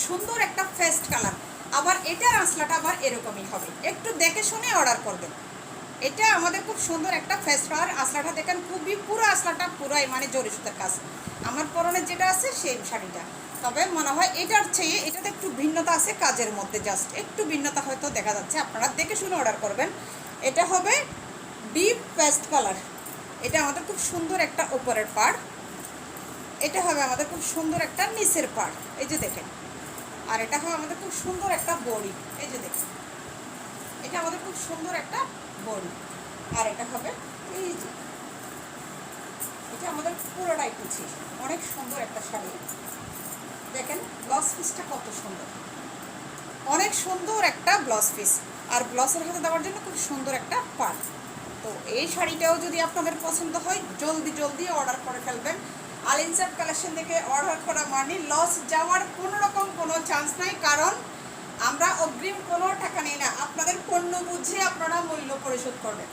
সুন্দর একটা fest colour. আবার এটার আঁচলাটা আবার এরকমই হবে, একটু দেখে শুনে অর্ডার করবেন। এটা আমাদের খুব সুন্দর একটা ফেস্ট কালার। আঁচলাটা দেখেন খুবই, পুরো আঁচলাটা পুরাই মানে জরি সুতার কাজ। আমার পরনে যেটা আছে সেই শাড়িটা, তবে মনে হয় এটার চেয়ে এটাতে একটু ভিন্নতা আছে কাজের মধ্যে, জাস্ট একটু ভিন্নতা হয়তো দেখা যাচ্ছে। আপনারা দেখে শুনে অর্ডার করবেন। এটা হবে ডিপ পেস্ট কালার। এটা আমাদের খুব সুন্দর একটা উপরের পাড়, এটা হবে আমাদের খুব সুন্দর একটা নিচের পাড়, এই যে দেখেন। আর এটা হবে আমাদের খুব সুন্দর একটা বডি, এই যে দেখেন। এটা আমাদের খুব সুন্দর একটা বডি। আর এটা হবে এই যে, এটা আমাদের পুরোটাই কুচি। অনেক সুন্দর একটা শাড়ি। দেখেন ব্লাউজ পিসটা কত সুন্দর, অনেক সুন্দর একটা ব্লাউজ পিস। আর ব্লাউজের হাতে দেওয়ার জন্য খুব সুন্দর একটা পাড়। তো এই শাড়িটাও যদি আপনাদের পছন্দ হয় জলদি জলদি অর্ডার করে ফেলবেন। আলিনসার কালেকশন থেকে অর্ডার করা মানে লস যাওয়ার কোনো রকম কোনো চান্স নাই, কারণ আমরা অগ্রিম কোনো টাকা নিই না। আপনাদের পণ্য বুঝে আপনারা মূল্য পরিশোধ করবেন।